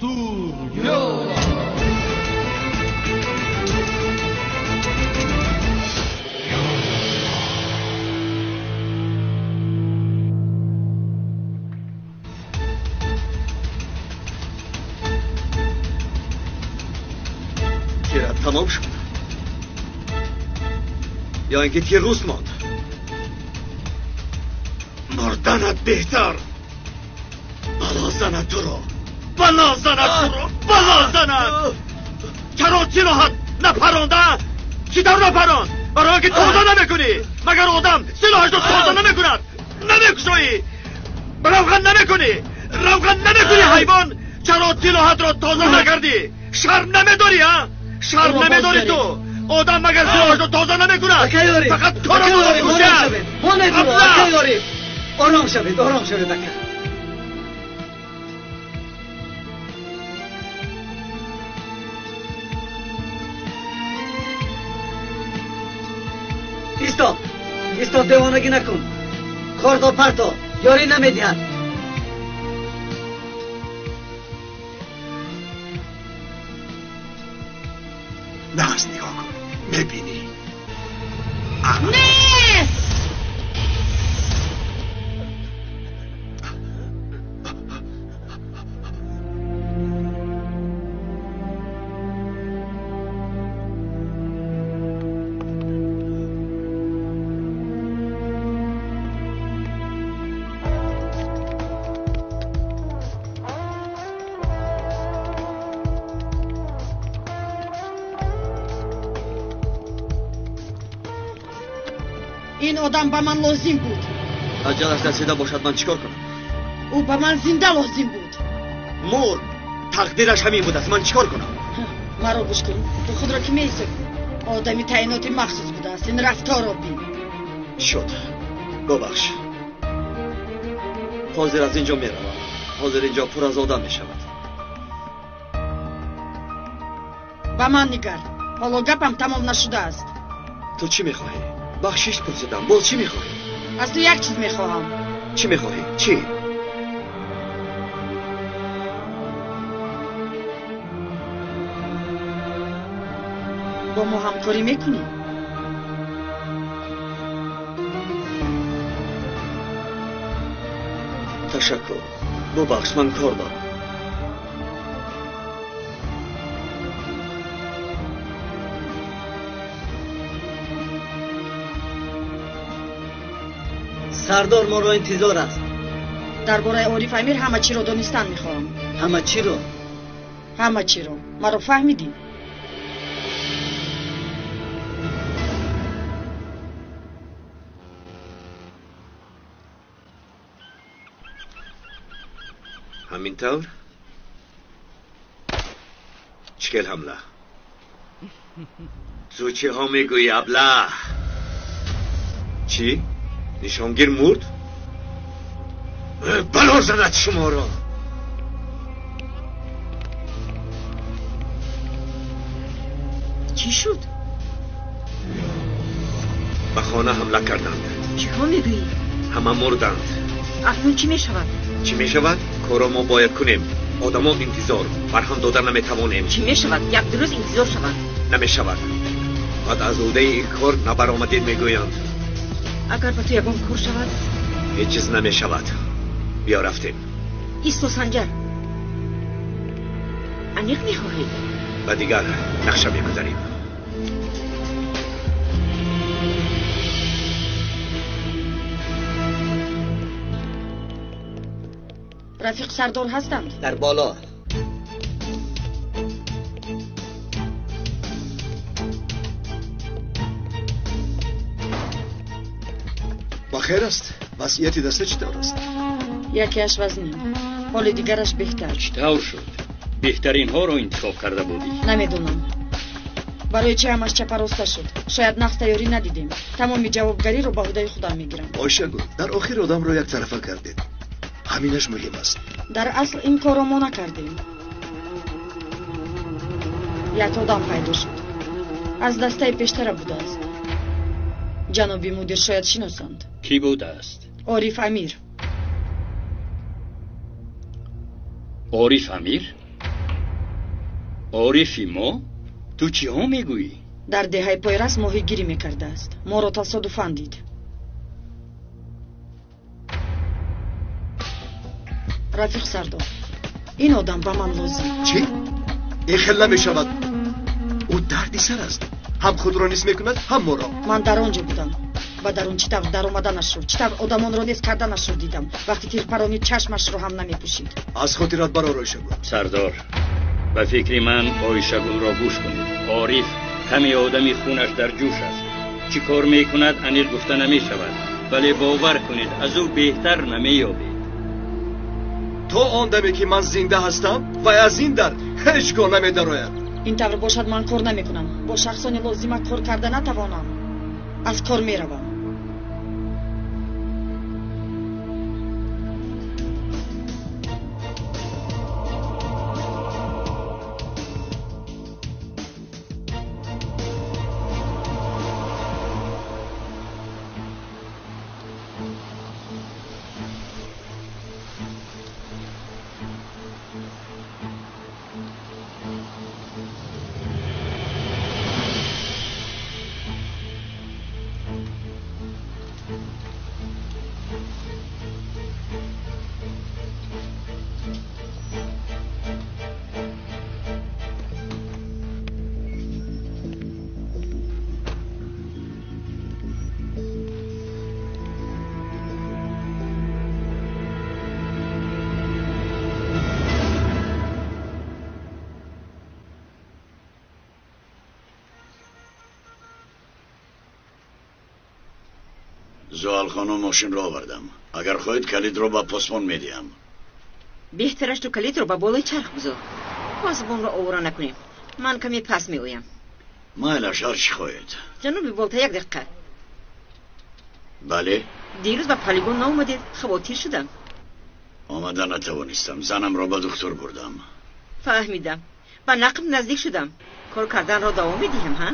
دستور یو تمام شد یا اینکه تیر روز ماند مردنت بهتر بلا زند تو رو بلا زند تو رو بلا زند چرا سلاحت نپرانده چی در نپران برای که تازه نمیکنی مگر آدم سلاحش رو تازه نمیکند نمیکشایی روغن نمیکنی حیوان چرا سلاحت رو تازه نکردی شرم نمیداری ها شرم نمیداری تو آدم مگر سلاحش رو تازه نمیکند فقط تو رو میکشد آرام شوید اکر ایستا دیوانگی نکن خورد و پرتو یاری نمیدهد نه از نگاه کن میبینی نه این آدم به من لازم بود عجلش رسیده باشد من چیکار کنم او به من زنده لازم بود مرد تقدیرش همین بود است من چیکار کنم مرا گوش کن تو خود را که می‌سازی آدمی تعیناتی مخصوص بوده است این رفتار را بین شد ببخش حاضر از اینجا میروم حاضر اینجا پر از آدم میشود به من نگر حالا گپم تمام نشده است تو چی میخواهی بخشش پرسیدم باز چی میخواهی از تو یک چیز میخواهم چی میخواهی چی با ما همکاری میکنی تشکر ببخش من کار دارم سردار ما را انتظار است درباره عارف امیر همه چی رو دانستن میخواهم همه چی رو مرا فهمیدی همینطور چکل حمله تو چه ها میگویی ابله چی؟ نشانگیر مرد؟ بلا زند شما را چی شد؟ به خانه حمله کردند چی ها میگویی؟ همه مردند اکنون چی میشود؟ چی میشود؟ کارا ما باید کنیم آدما انتظار برهم دادن نمیتوانیم چی میشود؟ یک دو روز انتظار شود نمیشود بعد از عهده این کار نبرآمدید میگویند اگر به تو یگان کار شود هیچ چیز نمیشود بیا رفتیم ایستو سنجر انیق میخواهی و دیگر نقشه میگذاریم رفیق سردار هستند در بالا بخیر است وصیتی دسته چطور است یکیش وزنی حال دیگرش بهتر چطور شد بهترین ها رو انتخاب کرده بودی نمیدونم برای چه همش چپراسته شد شاید نقص تیاری ندیدیم تمام جوابگری رو به عهده خودم میگیرم آیشگو در آخر آدم رو یک طرفه کردید همینش مهم است در اصل این کار رو ما نکردیم یک آدم پیدا شد از دسته پیشتر بوده است جنابی مدیر شاید شناسند کی بوده است عارف امیر عارف امیر عارفی ما؟ تو چی ها میگویی؟ در دهه پایرس ماهیگیری میکرده است. ما را تصادفاً دید. رفیق سردار، این آدم به من لازم. چی؟ این خیلی نمیشود. او دردی سر است. هم خود را نیست میکند هم ما را. من در آنجا بودم و در اون چطور در آمدنش رو، چطور آدمان را نیست کردنش رو دیدم. وقتی تیر پرانی چشمش رو هم نمیپوشید. از خاطرت برای آیشگون. سردار، به فکر من آیشگون را گوش کنید. عارف کمی آدمی خونش در جوش است. چی کار میکند انیل گفته نمیشود، ولی باور کنید از او بهتر نمییابید. تو آن دمی که من زنده هستم و از این در هیچ گاه نمیدراید. این طور باشد من کار نمیکنم. با شخصان لازم کار کرده نتوانم. از کار میروم. زوال خانم ماشین را آوردم. اگر خواهید کلید را با پاسبان میدیم. بهترش تو کلید رو با بالای چرخ بذار. پاسبان را آورا نکنیم. من کمی پس میویم. مایلش هر چی خواهید. جنوبی بالتا 1 دقیقه. بله؟ دیروز با پلیگون ناومدید. خواتیر شدم. آمده نتوانستم. زنم را به دکتر بردم. فهمیدم. با نقم نزدیک شدم. کار کردن را دوام میدیم ها؟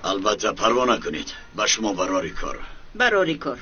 البته پروا نکنید. به شما براری کار. براری کار.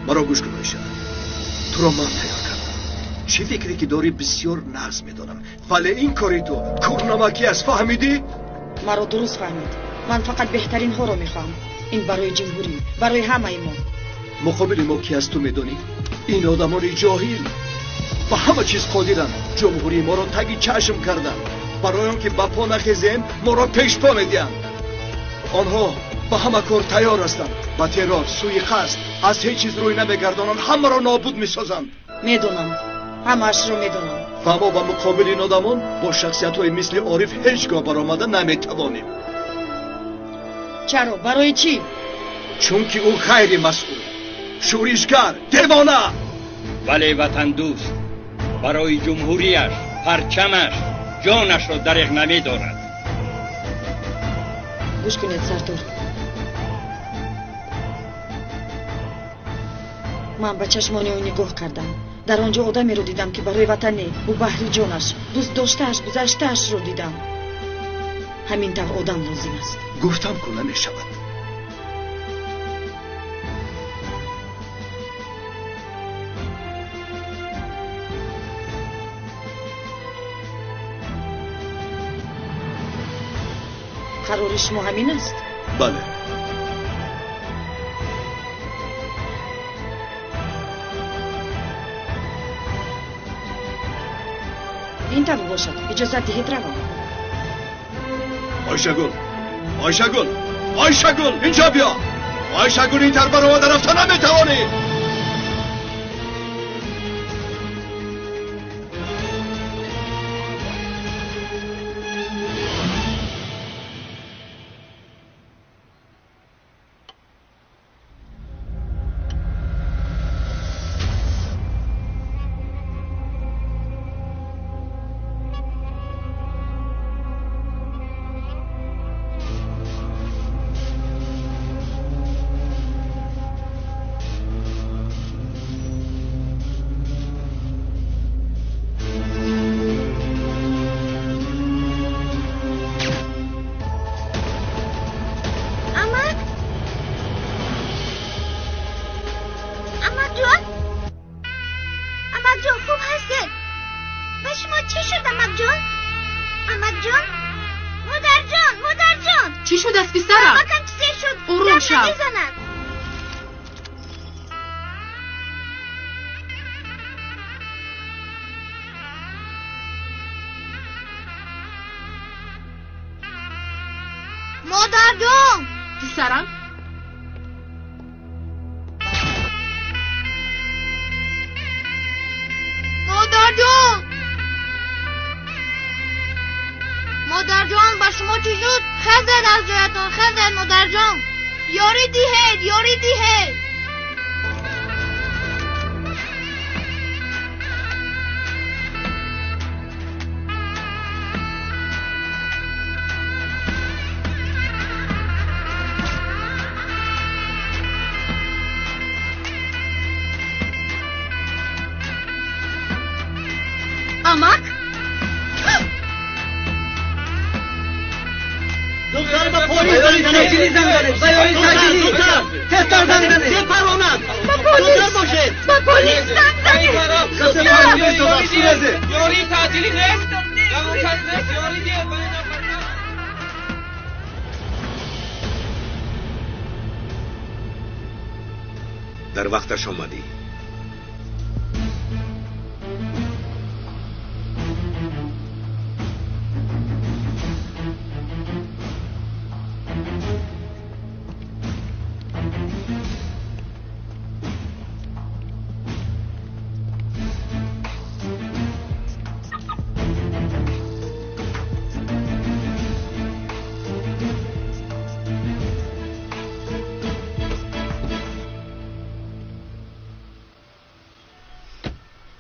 مرا گوش کن ایشا. تو را من تیار کردم. چه فکری که داری بسیار نقص میدانم، ولی این کاری تو کورنمکی است. فهمیدی؟ مرا درست فهمید. من فقط بهترین ها را میخوام. این برای جمهوری، برای همه ما. مقابل ما کی است تو میدانی؟ این آدمان جاهل به همه چیز قادرن. جمهوری ما را تگی چشم کردن. برای آن که با پا نخیزیم ما را پیش پا میدین. آنها به همه کار تیار هستند. با ترور، سوی قصد، از هیچ چیز روی نمیگردانند. همه را نابود میسازند. میدونم. همه‌اش رو میدونم. و ما با مقابل این آدمان با شخصیت های مثل عارف هیچگاه برآمده نمیتوانیم. چرا؟ برای چی؟ چون که او خیلی مسئول، شورشگر، دیوانه. ولی وطن دوست برای جمهوریش، پرچمش، جانش را دریغ نمی‌دارد. گوش کنید سردار. من به چشمان او نگاه کردم. در آنجا آدمی رو دیدم که برای وطنی و بحری جانش، دوست داشتهش، گذشتهش رو دیدم. همین طور آدم لازم است. گفتم که نمیشود. قرار شما همین است؟ بله. این طور باشد اجازت دهید روم. آیشگل اینجا بیا. آیشگل این طور برآمده رفتن نمیتوانی. چی شد از پسرم؟ آروم شو. مادر جان پسرم مادر جان با شما چی شد؟ خزن از جایتان خزن مادر جان یاری دیهید امک دختر با پلیس تاجیلی زن داره بیایی تاجیلی تستر زن داره بپرونم دختر باشه با پلیس زن داره یاری تاجیلی نیست یاری دیگه در وقتش آمدی.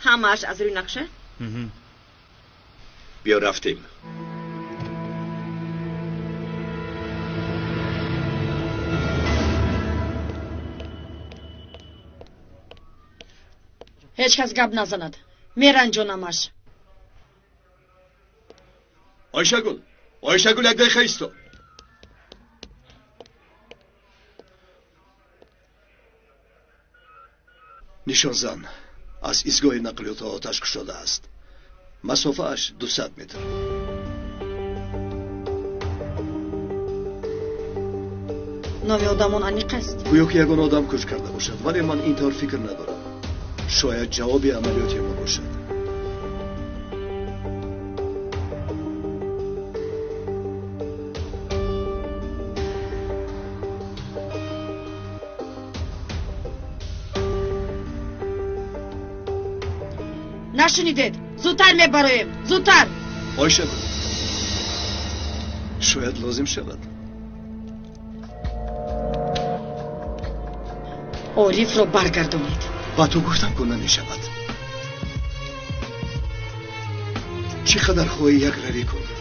همش از روی نقشه؟ بیا رفتیم. هیچ کس گپ نزند میرن جانمش. آیشگل یک دقیقه ایستو. نشان زن از ایستگاه نقلیات آتش کشیده است. مسافه اش 200 متر. نامی آدمان انیق است. گویا که یگان آدم کش کرده باشد ولی من این طور فکر ندارم. شاید جواب عملیاتی ما باشد. نشنیدید زودتر میبرایم زودتر. آیشگل شاید لازم شود. عارف را برگردانید. با تو گفتم که نمیشود. چقدر خواهی یک روی کن.